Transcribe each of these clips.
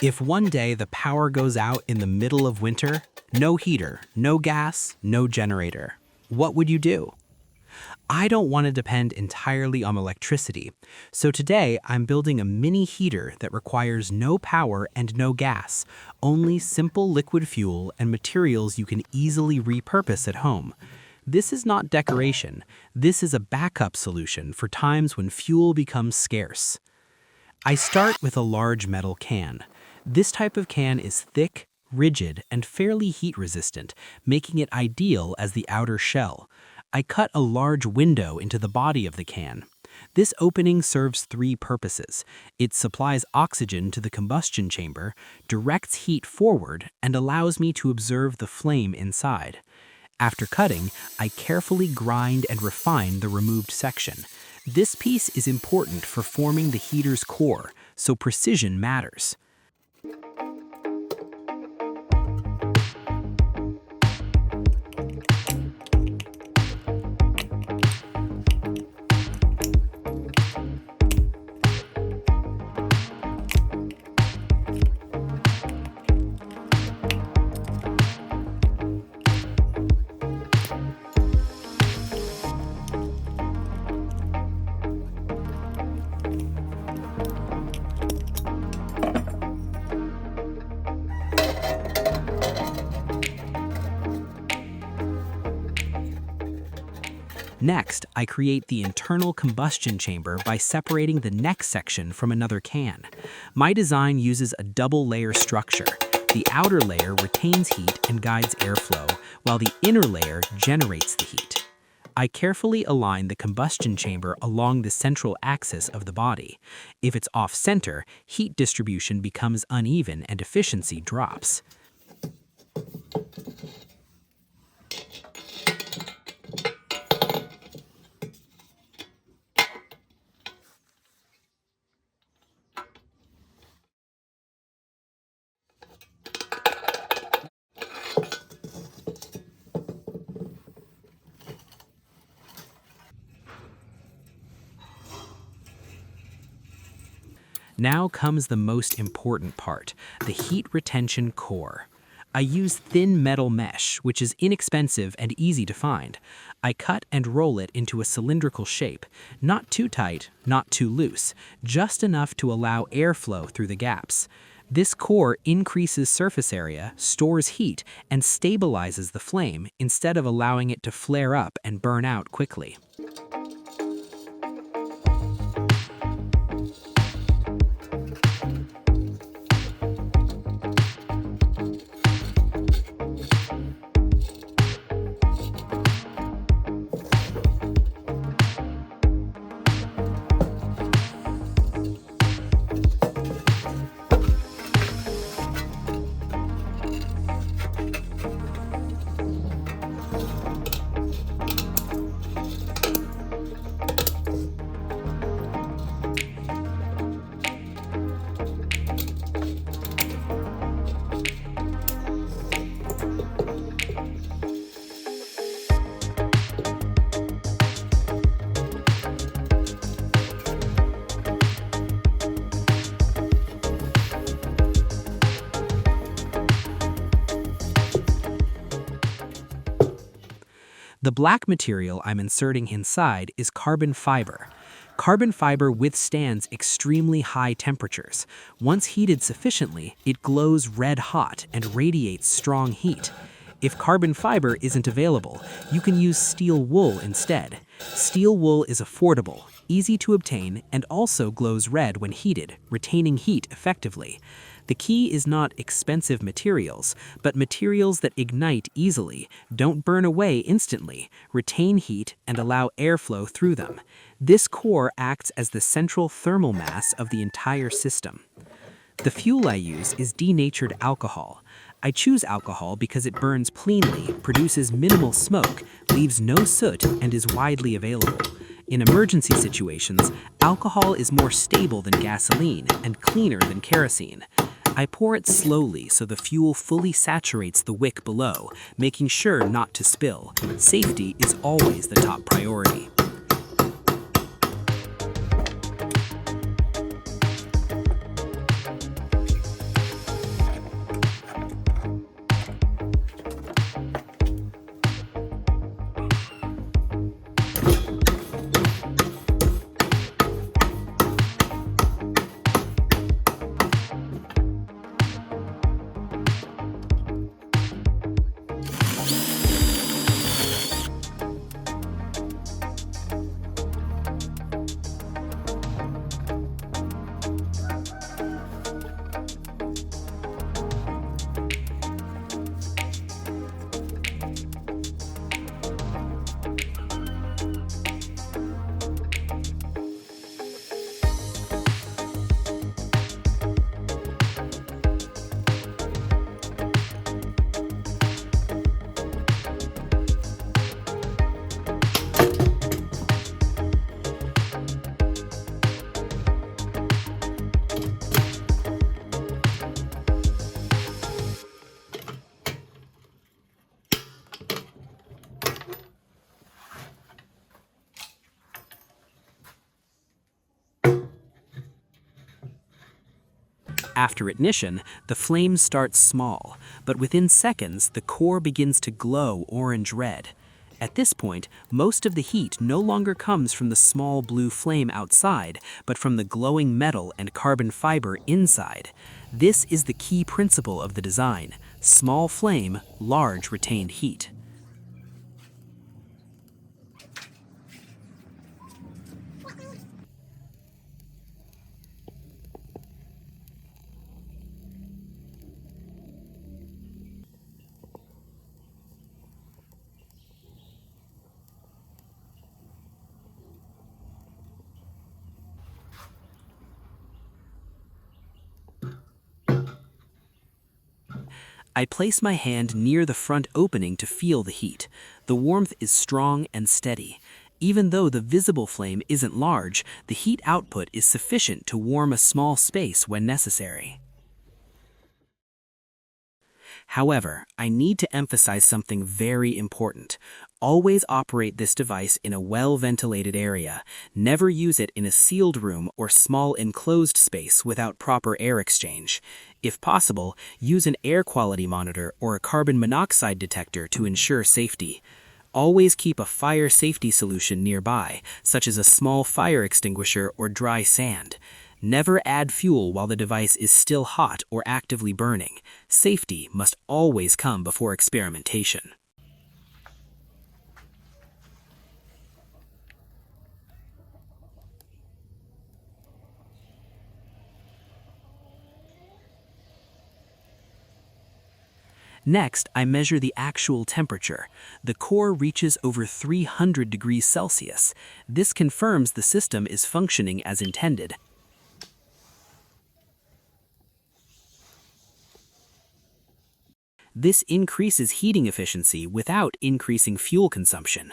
If one day the power goes out in the middle of winter, no heater, no gas, no generator, what would you do? I don't want to depend entirely on electricity, so today I'm building a mini heater that requires no power and no gas, only simple liquid fuel and materials you can easily repurpose at home. This is not decoration, this is a backup solution for times when fuel becomes scarce. I start with a large metal can. This type of can is thick, rigid, and fairly heat resistant, making it ideal as the outer shell. I cut a large window into the body of the can. This opening serves three purposes. It supplies oxygen to the combustion chamber, directs heat forward, and allows me to observe the flame inside. After cutting, I carefully grind and refine the removed section. This piece is important for forming the heater's core, so precision matters. Next, I create the internal combustion chamber by separating the neck section from another can. My design uses a double-layer structure. The outer layer retains heat and guides airflow, while the inner layer generates the heat. I carefully align the combustion chamber along the central axis of the body. If it's off-center, heat distribution becomes uneven and efficiency drops. Now comes the most important part, the heat retention core. I use thin metal mesh, which is inexpensive and easy to find. I cut and roll it into a cylindrical shape, not too tight, not too loose, just enough to allow airflow through the gaps. This core increases surface area, stores heat, and stabilizes the flame instead of allowing it to flare up and burn out quickly. The black material I'm inserting inside is carbon fiber. Carbon fiber withstands extremely high temperatures. Once heated sufficiently, it glows red hot and radiates strong heat. If carbon fiber isn't available, you can use steel wool instead. Steel wool is affordable, easy to obtain, and also glows red when heated, retaining heat effectively. The key is not expensive materials, but materials that ignite easily, don't burn away instantly, retain heat, and allow airflow through them. This core acts as the central thermal mass of the entire system. The fuel I use is denatured alcohol. I choose alcohol because it burns cleanly, produces minimal smoke, leaves no soot, and is widely available. In emergency situations, alcohol is more stable than gasoline and cleaner than kerosene. I pour it slowly so the fuel fully saturates the wick below, making sure not to spill. Safety is always the top priority. After ignition, the flame starts small, but within seconds, the core begins to glow orange-red. At this point, most of the heat no longer comes from the small blue flame outside, but from the glowing metal and carbon fiber inside. This is the key principle of the design: small flame, large retained heat. I place my hand near the front opening to feel the heat. The warmth is strong and steady. Even though the visible flame isn't large, the heat output is sufficient to warm a small space when necessary. However, I need to emphasize something very important. Always operate this device in a well-ventilated area. Never use it in a sealed room or small enclosed space without proper air exchange. If possible, use an air quality monitor or a carbon monoxide detector to ensure safety. Always keep a fire safety solution nearby, such as a small fire extinguisher or dry sand. Never add fuel while the device is still hot or actively burning. Safety must always come before experimentation. Next, I measure the actual temperature. The core reaches over 300 degrees Celsius. This confirms the system is functioning as intended. This increases heating efficiency without increasing fuel consumption.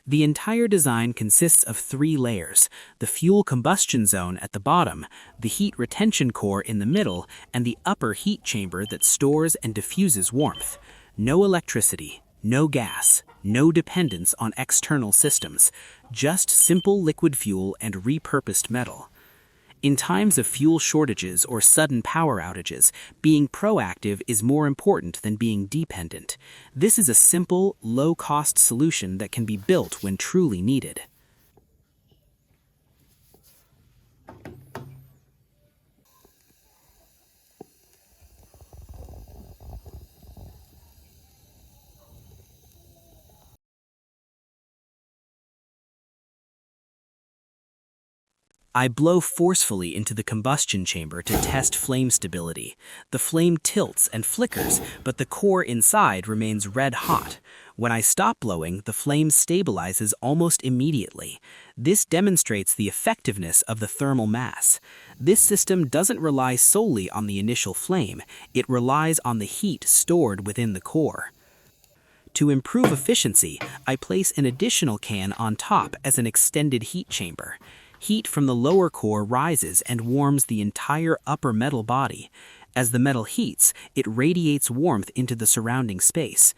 The entire design consists of 3 layers: the fuel combustion zone at the bottom, the heat retention core in the middle, and the upper heat chamber that stores and diffuses warmth. No electricity, no gas, no dependence on external systems, just simple liquid fuel and repurposed metal. In times of fuel shortages or sudden power outages, being proactive is more important than being dependent. This is a simple, low-cost solution that can be built when truly needed. I blow forcefully into the combustion chamber to test flame stability. The flame tilts and flickers, but the core inside remains red hot. When I stop blowing, the flame stabilizes almost immediately. This demonstrates the effectiveness of the thermal mass. This system doesn't rely solely on the initial flame, it relies on the heat stored within the core. To improve efficiency, I place an additional can on top as an extended heat chamber. Heat from the lower core rises and warms the entire upper metal body. As the metal heats, it radiates warmth into the surrounding space.